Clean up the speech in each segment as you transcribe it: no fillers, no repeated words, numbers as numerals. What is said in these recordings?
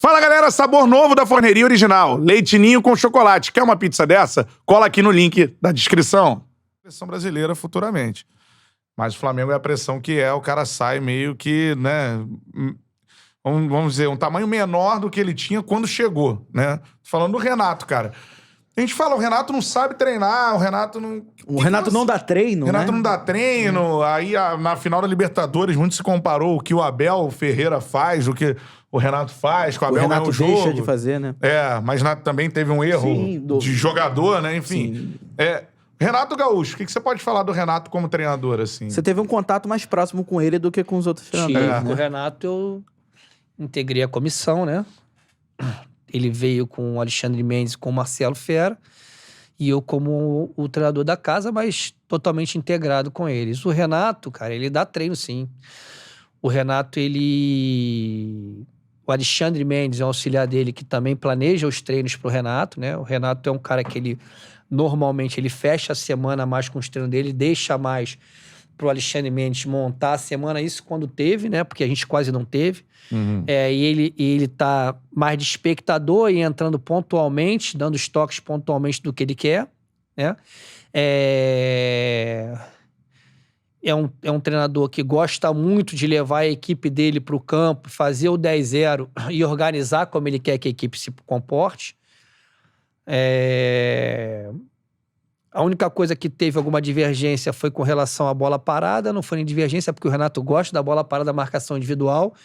Fala, galera, sabor novo da Forneria Original. Leite ninho com chocolate. Quer uma pizza dessa? Cola aqui no link da descrição. Seleção brasileira futuramente. Mas o Flamengo é a pressão que é, o cara sai meio que, né, vamos dizer, um tamanho menor do que ele tinha quando chegou, né? Falando do Renato, cara. A gente fala, o Renato não sabe treinar, o Renato não... O Renato não dá treino, O Renato né? não dá treino. Aí, na final da Libertadores, muito se comparou o que o Abel Ferreira faz, o que o Renato faz, que o Abel ganha o jogo. Deixa de fazer, né? Mas também teve um erro de jogador, né? Enfim. Renato Gaúcho, o que você pode falar do Renato como treinador, assim? Você teve um contato mais próximo com ele do que com os outros treinadores, né? O Renato, eu integrei a comissão, né? Ele veio com o Alexandre Mendes e com o Marcelo Fera. E eu como o treinador da casa, mas totalmente integrado com eles. O Renato, cara, ele dá treino, sim. O Renato, O Alexandre Mendes é um auxiliar dele que também planeja os treinos pro Renato, né? O Renato é um cara que normalmente ele fecha a semana mais com os treinos dele, deixa mais pro Alexandre Mendes montar a semana, isso quando teve, né? Porque a gente quase não teve. Uhum. E ele tá mais de espectador e entrando pontualmente, dando os toques pontualmente do que ele quer, né? É um treinador que gosta muito de levar a equipe dele para o campo, fazer o 10-0 e organizar como ele quer que a equipe se comporte. A única coisa que teve alguma divergência foi com relação à bola parada, não foi nem divergência, porque o Renato gosta da bola parada, da marcação individual.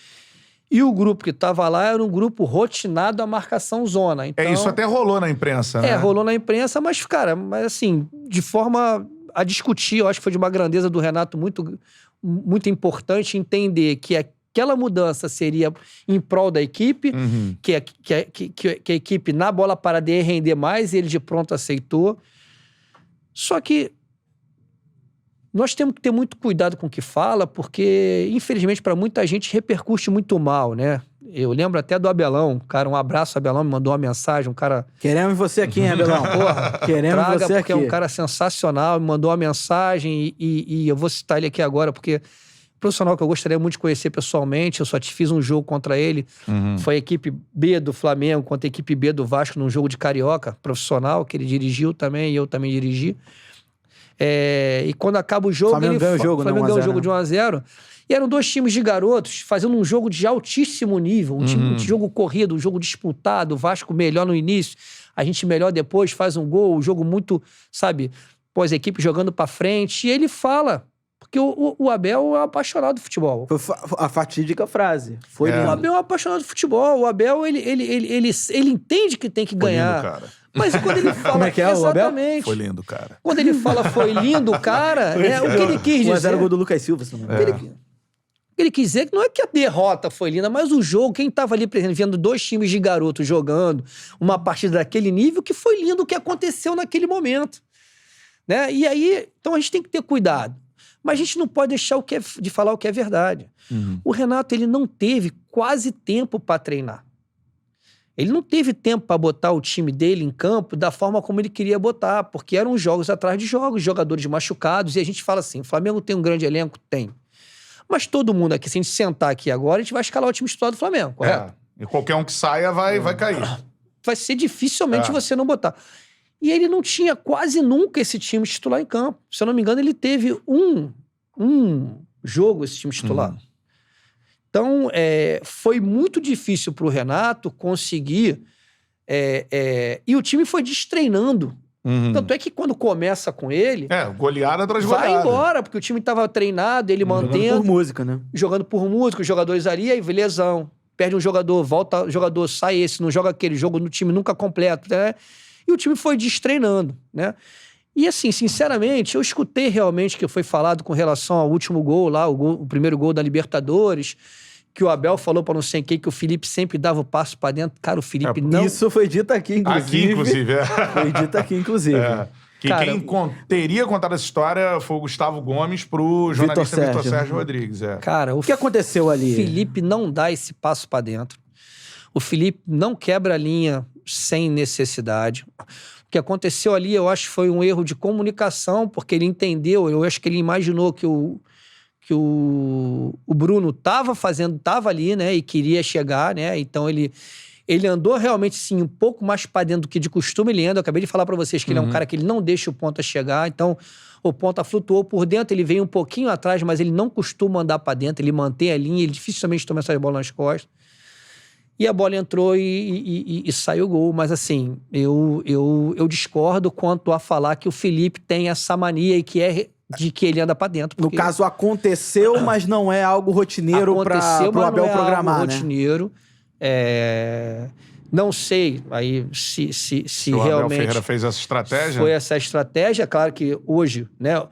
E o grupo que estava lá era um grupo rotinado à marcação zona. Então, isso até rolou na imprensa, né? Rolou na imprensa, mas, cara, assim, de forma a discutir, eu acho que foi de uma grandeza do Renato muito, muito importante entender que aquela mudança seria em prol da equipe, que a equipe na bola parada ia render mais, e ele de pronto aceitou. Só que nós temos que ter muito cuidado com o que fala, porque, infelizmente, para muita gente repercute muito mal, né? Eu lembro até do Abelão, cara, um abraço, Abelão, me mandou uma mensagem, um cara... Queremos você aqui, hein, Abelão? Porra, queremos você porque aqui. É um cara sensacional, me mandou uma mensagem e eu vou citar ele aqui agora, porque profissional que eu gostaria muito de conhecer pessoalmente, eu só fiz um jogo contra ele, foi a equipe B do Flamengo contra a equipe B do Vasco num jogo de Carioca, profissional, que ele dirigiu também e eu também dirigi. E quando acaba o jogo, Flamengo ganha o jogo, o Flamengo ganhou o jogo de 1-0. E eram dois times de garotos fazendo um jogo de altíssimo nível, um jogo corrido, um jogo disputado, o Vasco melhor no início, a gente melhor depois, faz um gol, um jogo muito, sabe, pós a equipe jogando pra frente. E ele fala, porque o Abel é um apaixonado do futebol. Foi a fatídica frase. O Abel é um apaixonado do futebol. O Abel, ele entende que tem que ganhar. Foi lindo, cara. Mas quando ele fala... Como é que é, o Abel? Exatamente. Foi lindo, cara. Quando ele fala foi lindo, cara, o que ele quis dizer... 1-0 gol do Lucas Silva, se não me engano. O que ele quis dizer que não é que a derrota foi linda, mas o jogo, quem estava ali presente, vendo dois times de garotos jogando uma partida daquele nível, que foi lindo o que aconteceu naquele momento. Né? E aí, então a gente tem que ter cuidado. Mas a gente não pode deixar de falar o que é verdade. O Renato, ele não teve quase tempo para treinar. Ele não teve tempo para botar o time dele em campo da forma como ele queria botar, porque eram jogos atrás de jogos, jogadores machucados, e a gente fala assim, o Flamengo tem um grande elenco? Tem. Mas todo mundo aqui, se a gente sentar aqui agora, a gente vai escalar o time titular do Flamengo, correto? E qualquer um que saia vai cair. Vai ser dificilmente você não botar. E ele não tinha quase nunca esse time titular em campo. Se eu não me engano, ele teve um jogo, esse time titular. Então, foi muito difícil para o Renato conseguir... e o time foi destreinando. Tanto é que quando começa com ele... goleada atrás de goleada. Vai embora, porque o time estava treinado, ele mantendo... Jogando por música, né? Jogando por música, os jogadores ali, aí lesão. Perde um jogador, volta o jogador, sai esse, não joga aquele jogo no time nunca completo, né? E o time foi destreinando, né? E assim, sinceramente, eu escutei realmente que foi falado com relação ao último gol lá, o primeiro gol da Libertadores, que o Abel falou para não sei quem que o Felipe sempre dava o passo para dentro. Cara, o Felipe não... Isso foi dito aqui, inclusive. Aqui, inclusive. Foi dito aqui, inclusive. Cara, quem teria contado essa história foi o Gustavo Gomes pro jornalista Vitor Sérgio Rodrigues. Cara, o que aconteceu ali? O Felipe não dá esse passo para dentro. O Felipe não quebra a linha sem necessidade. O que aconteceu ali, eu acho que foi um erro de comunicação, porque ele entendeu, eu acho que ele imaginou que o Bruno estava ali, né, e queria chegar, né, então ele Ele andou realmente, sim, um pouco mais pra dentro do que de costume ele anda. Eu acabei de falar pra vocês que ele é um cara que ele não deixa o ponta chegar. Então, o ponta flutuou por dentro, ele veio um pouquinho atrás, mas ele não costuma andar pra dentro. Ele mantém a linha, ele dificilmente toma essa bola nas costas. E a bola entrou e saiu o gol. Mas, assim, eu discordo quanto a falar que o Felipe tem essa mania e que é de que ele anda pra dentro. No caso, aconteceu, mas não é algo rotineiro para o Abel programar, algo rotineiro. Não sei aí se o Abel realmente Ferreira fez essa estratégia. Foi essa estratégia. Claro que hoje, né?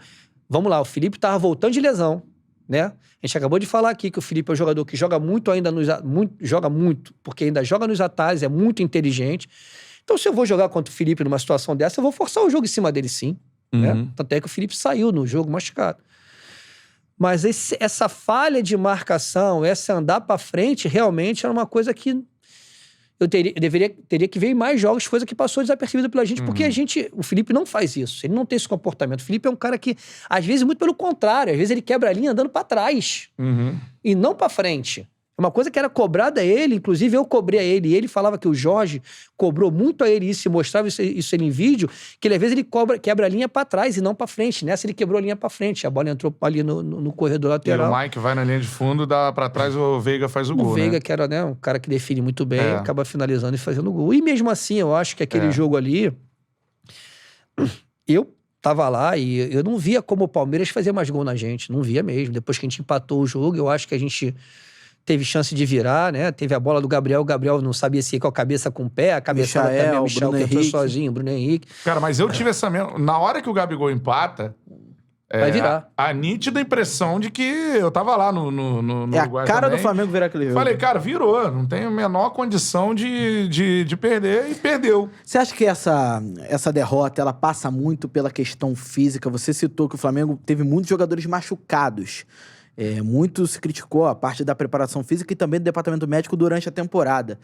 Vamos lá, o Felipe tava voltando de lesão, né? A gente acabou de falar aqui que o Felipe é um jogador que joga muito ainda joga muito, porque ainda joga nos atalhos, é muito inteligente. Então, se eu vou jogar contra o Felipe numa situação dessa, eu vou forçar o jogo em cima dele, sim. Né? Tanto é que o Felipe saiu no jogo machucado. Mas essa falha de marcação, essa andar pra frente, realmente era uma coisa que eu teria que ver em mais jogos, coisa que passou desapercebida pela gente, porque o Felipe não faz isso, ele não tem esse comportamento. O Felipe é um cara que, às vezes, muito pelo contrário, às vezes ele quebra a linha andando pra trás e não pra frente. Uma coisa que era cobrada a ele, inclusive eu cobrei a ele, e ele falava que o Jorge cobrou muito a ele isso, e mostrava isso ele em vídeo, que ele, às vezes ele quebra a linha pra trás e não pra frente. Nessa ele quebrou a linha pra frente, a bola entrou ali no corredor lateral. E o Mike vai na linha de fundo, dá pra trás, o Veiga faz o gol, O Veiga, né? que era, né, um cara que define muito bem, acaba finalizando e fazendo gol. E mesmo assim, eu acho que aquele jogo ali, eu tava lá e eu não via como o Palmeiras fazia mais gol na gente, não via mesmo. Depois que a gente empatou o jogo, eu acho que a gente teve chance de virar, né? Teve a bola do Gabriel, o Gabriel não sabia se ia com a cabeça com o pé, a cabeçada também, o Michel que entrou sozinho, o Bruno Henrique. Cara, mas eu tive essa mesma... Na hora que o Gabigol empata... Vai virar. A nítida impressão de que eu tava lá no Uruguai a cara também. do Flamengo virar aquele jogo. Falei, cara, virou. Não tem a menor condição de perder e perdeu. Você acha que essa derrota, ela passa muito pela questão física? Você citou que o Flamengo teve muitos jogadores machucados. Muito se criticou a parte da preparação física e também do departamento médico durante a temporada.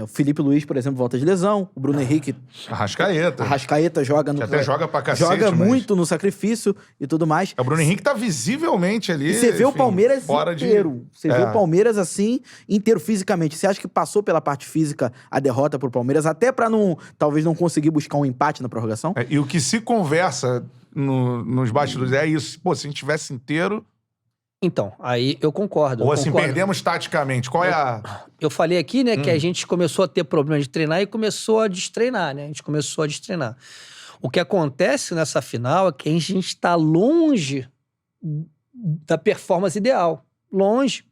O Felipe Luiz, por exemplo, volta de lesão. O Bruno Henrique... Arrascaeta joga no... Que até joga pra cacete, joga muito no sacrifício e tudo mais. O Bruno Henrique tá visivelmente ali... E você vê o Palmeiras fora inteiro. Você vê o Palmeiras assim, inteiro fisicamente. Você acha que passou pela parte física a derrota pro Palmeiras, até pra talvez não conseguir buscar um empate na prorrogação? E o que se conversa nos bastidores é isso. Pô, se a gente tivesse inteiro... Então, aí eu concordo. Ou assim, perdemos taticamente. Qual é a... Eu falei aqui, né, que a gente começou a ter problema de treinar e começou a destreinar, né? A gente começou a destreinar. O que acontece nessa final é que a gente está longe da performance ideal. Longe.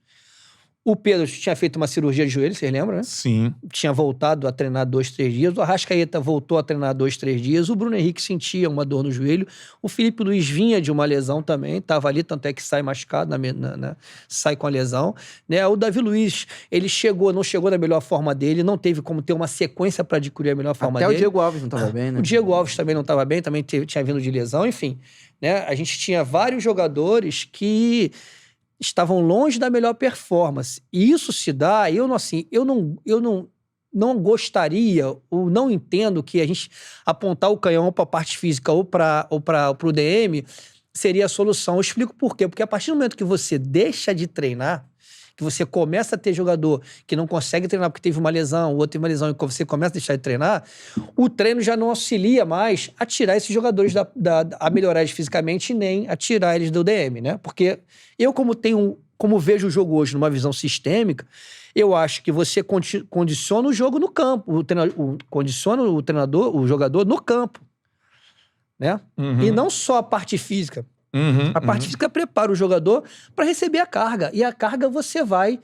O Pedro tinha feito uma cirurgia de joelho, vocês lembram, né? Sim. Tinha voltado a treinar 2, 3 dias. O Arrascaeta voltou a treinar 2, 3 dias. O Bruno Henrique sentia uma dor no joelho. O Felipe Luiz vinha de uma lesão também. Estava ali, tanto é que sai machucado, sai com a lesão. Né? O Davi Luiz, ele não chegou na melhor forma dele. Não teve como ter uma sequência para adquirir a melhor forma dele. Até o Diego Alves não estava bem, né? O Diego Alves também não estava bem. Também tinha vindo de lesão. Enfim, né? A gente tinha vários jogadores que... estavam longe da melhor performance. E isso se dá, eu não gostaria, ou não entendo que a gente apontar o canhão para a parte física ou para o DM seria a solução. Eu explico por quê. Porque a partir do momento que você deixa de treinar, que você começa a ter jogador que não consegue treinar porque teve uma lesão, o outro teve uma lesão, e você começa a deixar de treinar, o treino já não auxilia mais a tirar esses jogadores a melhorar eles fisicamente e nem a tirar eles do DM, né? Porque eu, como vejo o jogo hoje numa visão sistêmica, eu acho que você condiciona o jogo no campo, condiciona o jogador no campo, né? E não só a parte física. A parte física prepara o jogador para receber a carga. E a carga você vai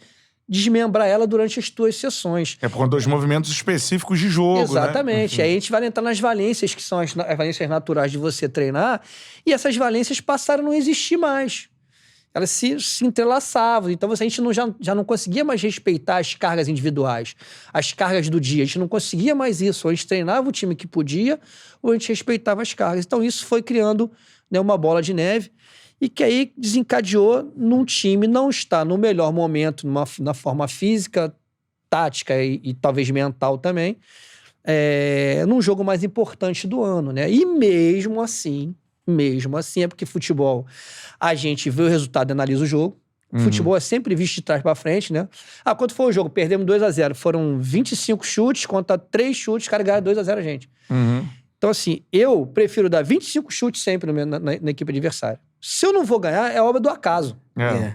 desmembrar ela durante as tuas sessões. É por conta dos movimentos específicos de jogo, Exatamente. Né? Aí a gente vai entrar nas valências, que são as valências naturais de você treinar, e essas valências passaram a não existir mais. Elas se entrelaçavam. Então a gente já não conseguia mais respeitar as cargas individuais, as cargas do dia. A gente não conseguia mais isso. Ou a gente treinava o time que podia, ou a gente respeitava as cargas. Então isso foi criando, né, uma bola de neve, e que aí desencadeou num time não estar no melhor momento, na forma física, tática e talvez mental também, num jogo mais importante do ano, né? E mesmo assim, é porque futebol, a gente vê o resultado e analisa o jogo. O futebol é sempre visto de trás pra frente, né? Quanto foi o jogo? Perdemos 2-0. Foram 25 chutes contra 3 chutes, os caras ganharam 2-0 a gente. Então, assim, eu prefiro dar 25 chutes sempre na equipe adversária. Se eu não vou ganhar, é obra do acaso.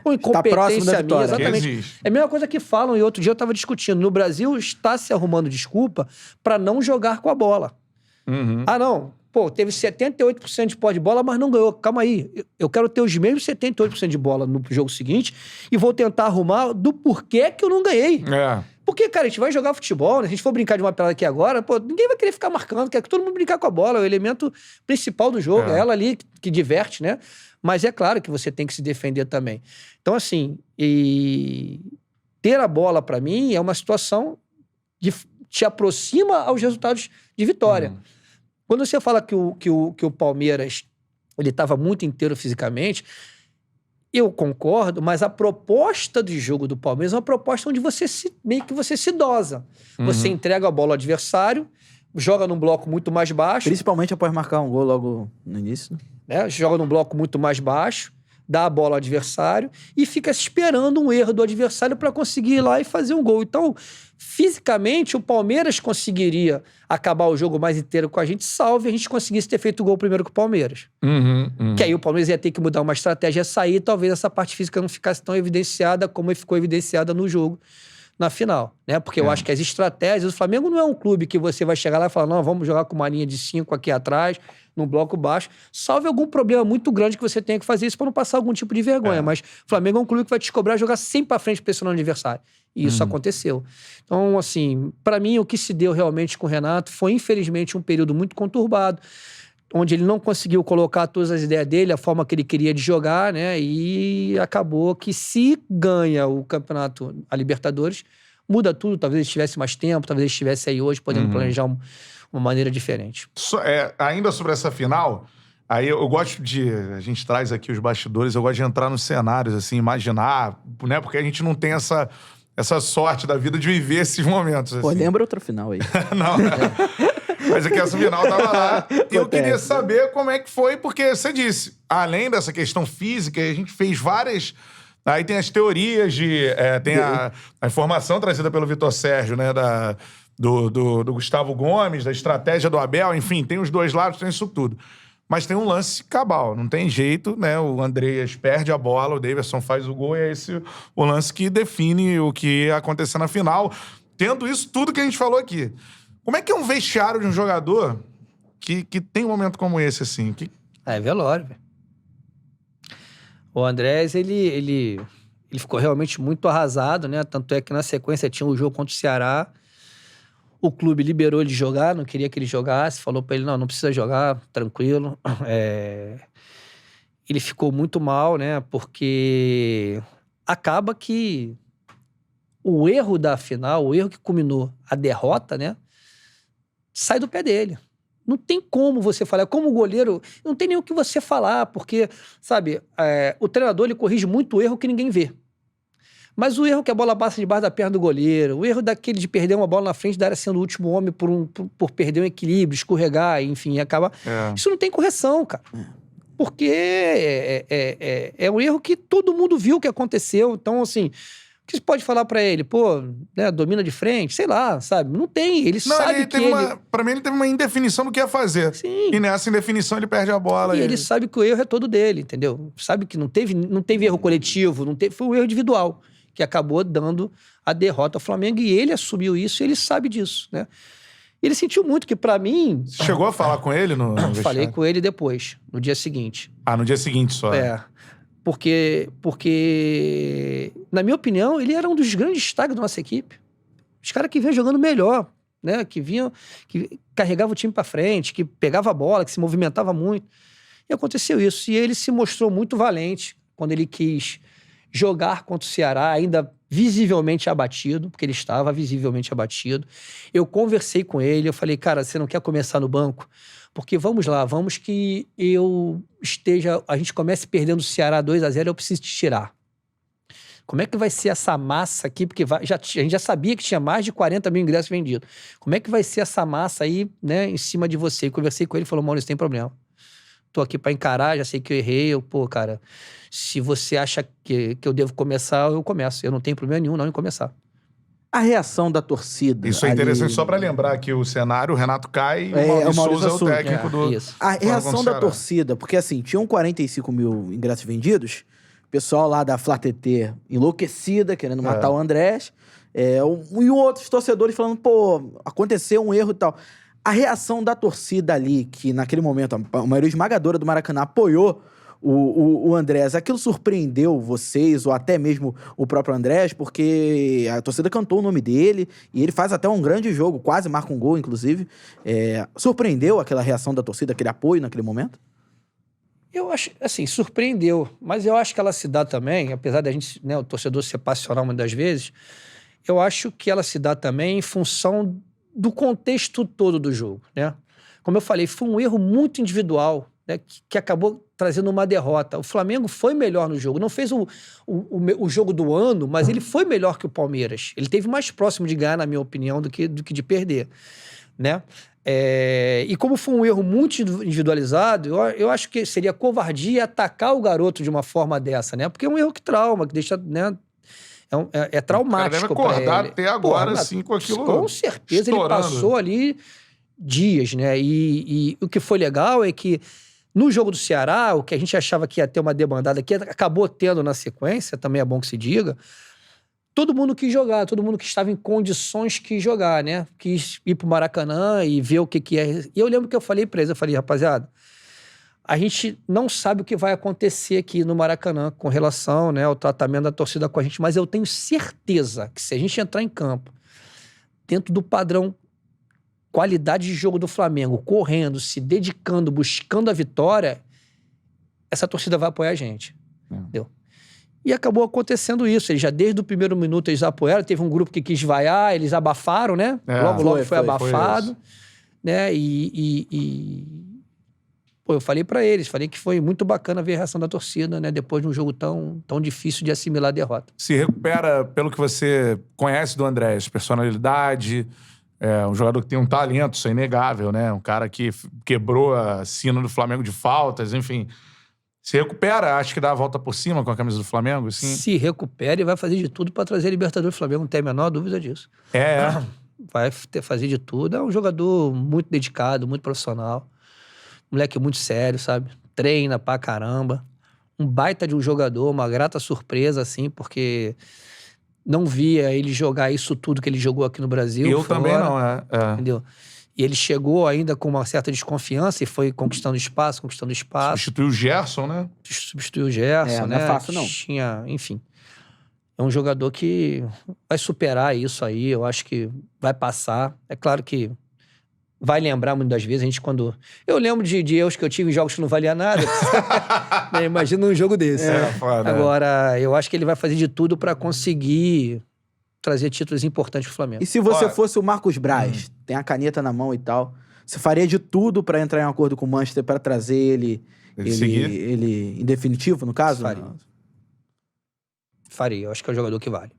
Ou incompetência minha, exatamente. É a mesma coisa que falam, e outro dia eu estava discutindo. No Brasil, está se arrumando desculpa para não jogar com a bola. Não. Pô, teve 78% de posse de bola, mas não ganhou. Calma aí. Eu quero ter os mesmos 78% de bola no jogo seguinte e vou tentar arrumar do porquê que eu não ganhei. Porque, cara, a gente vai jogar futebol, né? Se a gente for brincar de uma pelada aqui agora, pô, ninguém vai querer ficar marcando, quer que todo mundo brincar com a bola, é o elemento principal do jogo, é ela ali que diverte, né? Mas é claro que você tem que se defender também. Então, assim, ter a bola, pra mim, é uma situação que te aproxima aos resultados de vitória. Quando você fala que o Palmeiras ele estava muito inteiro fisicamente, eu concordo, mas a proposta de jogo do Palmeiras é uma proposta onde meio que você se dosa. Você entrega a bola ao adversário, joga num bloco muito mais baixo. Principalmente após marcar um gol logo no início. Né? Joga num bloco muito mais baixo, dá a bola ao adversário e fica esperando um erro do adversário para conseguir ir lá e fazer um gol. Então, fisicamente, o Palmeiras conseguiria acabar o jogo mais inteiro com a gente, salve a gente conseguisse ter feito o gol primeiro com o Palmeiras. Que aí o Palmeiras ia ter que mudar uma estratégia, sair, talvez essa parte física não ficasse tão evidenciada como ficou evidenciada no jogo na final, né? Porque eu acho que as estratégias... O Flamengo não é um clube que você vai chegar lá e falar, não, vamos jogar com uma linha de 5 aqui atrás, num bloco baixo, salve algum problema muito grande que você tenha que fazer isso para não passar algum tipo de vergonha. Mas o Flamengo é um clube que vai te cobrar jogar sempre pra frente pressionando o adversário. E isso aconteceu. Então, assim, para mim, o que se deu realmente com o Renato foi, infelizmente, um período muito conturbado, onde ele não conseguiu colocar todas as ideias dele, a forma que ele queria de jogar, né? E acabou que se ganha o campeonato, a Libertadores, muda tudo. Talvez ele tivesse mais tempo, talvez ele estivesse aí hoje podendo planejar uma maneira diferente. Ainda sobre essa final, aí eu gosto de... A gente traz aqui os bastidores, eu gosto de entrar nos cenários, assim, imaginar, né? Porque a gente não tem essa sorte da vida de viver esses momentos. Assim. Pô, lembra outra final aí. Não, mas é que essa final tava lá. E eu queria saber como é que foi, porque você disse, além dessa questão física, a gente fez várias... Aí tem as teorias tem a informação trazida pelo Vitor Sérgio, né? Do Gustavo Gomes, da estratégia do Abel, enfim, tem os dois lados, tem isso tudo. Mas tem um lance cabal, não tem jeito, né? O Andreas perde a bola, o Daverson faz o gol, e é esse o lance que define o que ia acontecer na final. Tendo isso tudo que a gente falou aqui. Como é que é um vestiário de um jogador que tem um momento como esse, assim? É velório, velho. O Andrés, ele ficou realmente muito arrasado, né? Tanto é que na sequência tinha o jogo contra o Ceará. O clube liberou ele de jogar, não queria que ele jogasse. Falou pra ele, não precisa jogar, tranquilo. Ele ficou muito mal, né? Porque acaba que o erro da final, o erro que culminou a derrota, né? Sai do pé dele. Não tem como você falar. Como goleiro, não tem nem o que você falar, porque, sabe, o treinador ele corrige muito o erro que ninguém vê. Mas o erro que a bola passa debaixo da perna do goleiro, o erro daquele de perder uma bola na frente da área sendo o último homem por perder um equilíbrio, escorregar, enfim, acaba... Isso não tem correção, cara. Porque é um erro que todo mundo viu que aconteceu. Então, assim... O que você pode falar pra ele? Pô, né, domina de frente, sei lá, sabe? Não tem, ele sabe que Pra mim, ele teve uma indefinição do que ia fazer. Sim. E nessa indefinição, ele perde a bola. E ele sabe que o erro é todo dele, entendeu? Sabe que não teve erro coletivo, foi um erro individual, que acabou dando a derrota ao Flamengo, e ele assumiu isso, e ele sabe disso, né? Ele sentiu muito que, pra mim... Você chegou a falar com ele no vestiário? Falei com ele depois, no dia seguinte. No dia seguinte só. Porque, na minha opinião, ele era um dos grandes destaques da nossa equipe. Os caras que vinham jogando melhor, né? Que carregava o time pra frente, que pegava a bola, que se movimentava muito. E aconteceu isso. E ele se mostrou muito valente quando ele quis jogar contra o Ceará, ainda visivelmente abatido, porque ele estava visivelmente abatido. Eu conversei com ele, eu falei, cara, você não quer começar no banco? Porque vamos lá, vamos que a gente comece perdendo o Ceará 2-0, eu preciso te tirar. Como é que vai ser essa massa aqui? Porque a gente já sabia que tinha mais de 40 mil ingressos vendidos. Como é que vai ser essa massa aí, né, em cima de você? E conversei com ele e falou, Maurício, tem problema. tô aqui pra encarar, já sei que eu errei. Pô, cara, se você acha que eu devo começar, eu começo. Eu não tenho problema nenhum não em começar. A reação da torcida. Isso é interessante, só pra lembrar aqui o cenário, o Renato cai e o Maurício Souza é o técnico do... Isso. A reação da Ceará. torcida, porque assim, tinham 45 mil ingressos vendidos, o pessoal lá da Flá TT enlouquecida, querendo matar o Andrés, e outros torcedores falando, pô, aconteceu um erro e tal. A reação da torcida ali, que naquele momento a maioria esmagadora do Maracanã apoiou o Andrés, aquilo surpreendeu vocês, ou até mesmo o próprio Andrés, porque a torcida cantou o nome dele, e ele faz até um grande jogo, quase marca um gol, inclusive. Surpreendeu aquela reação da torcida, aquele apoio naquele momento? Eu acho, assim, surpreendeu, mas eu acho que ela se dá também, apesar da gente, né, o torcedor ser passional muitas das vezes, eu acho que ela se dá também em função do contexto todo do jogo, né? Como eu falei, foi um erro muito individual, né, que acabou trazendo uma derrota. O Flamengo foi melhor no jogo, não fez o jogo do ano, mas ele foi melhor que o Palmeiras. Ele teve mais próximo de ganhar, na minha opinião, do que de perder, né? E como foi um erro muito individualizado, eu acho que seria covardia atacar o garoto de uma forma dessa, né? Porque é um erro que trauma, que deixa, né? É traumático para ele. Deve acordar até agora, assim, com aquilo. Com certeza estourando. Ele passou ali dias, né? E o que foi legal é que no jogo do Ceará, o que a gente achava que ia ter uma debandada, que acabou tendo na sequência, também é bom que se diga, todo mundo quis jogar, todo mundo que estava em condições quis jogar, né? Quis ir pro Maracanã e ver o que é. E eu lembro que eu falei pra eles, eu falei, rapaziada, a gente não sabe o que vai acontecer aqui no Maracanã com relação, né, ao tratamento da torcida com a gente, mas eu tenho certeza que se a gente entrar em campo dentro do padrão qualidade de jogo do Flamengo, correndo, se dedicando, buscando a vitória, essa torcida vai apoiar a gente. Entendeu? E acabou acontecendo isso. Eles já desde o primeiro minuto eles apoiaram. Teve um grupo que quis vaiar, eles abafaram, né? Logo foi abafado. Né? Pô, eu falei pra eles, falei que foi muito bacana ver a reação da torcida, né? Depois de um jogo tão difícil de assimilar a derrota. Se recupera, pelo que você conhece do Andrés, personalidade... um jogador que tem um talento, isso é inegável, né? Um cara que quebrou a sina do Flamengo de faltas, enfim. Se recupera, acho que dá a volta por cima com a camisa do Flamengo, sim. Se recupera e vai fazer de tudo pra trazer a Libertadores do Flamengo, não tem a menor dúvida disso. Vai fazer de tudo. É um jogador muito dedicado, muito profissional. Moleque muito sério, sabe? Treina pra caramba. Um baita de um jogador, uma grata surpresa, assim, porque... não via ele jogar isso tudo que ele jogou aqui no Brasil. Eu também não, Entendeu? E ele chegou ainda com uma certa desconfiança e foi conquistando espaço. Substituiu o Gerson, né? Substituiu o Gerson, né? Não é fácil, não. Enfim. É um jogador que vai superar isso aí. Eu acho que vai passar. É claro que vai lembrar muitas das vezes. A gente quando... Eu lembro de erros que eu tive em jogos que não valia nada. Né? Imagina um jogo desse. Foda. Agora, eu acho que ele vai fazer de tudo pra conseguir trazer títulos importantes pro Flamengo. E se você fosse o Marcos Braz, tem a caneta na mão e tal, você faria de tudo pra entrar em um acordo com o Manchester pra trazer ele em definitivo, no caso? Faria. Eu acho que é o jogador que vale.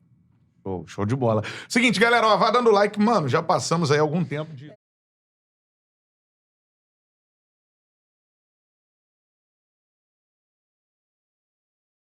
Show de bola. Seguinte, galera, vai dando like. Mano, já passamos aí algum tempo de...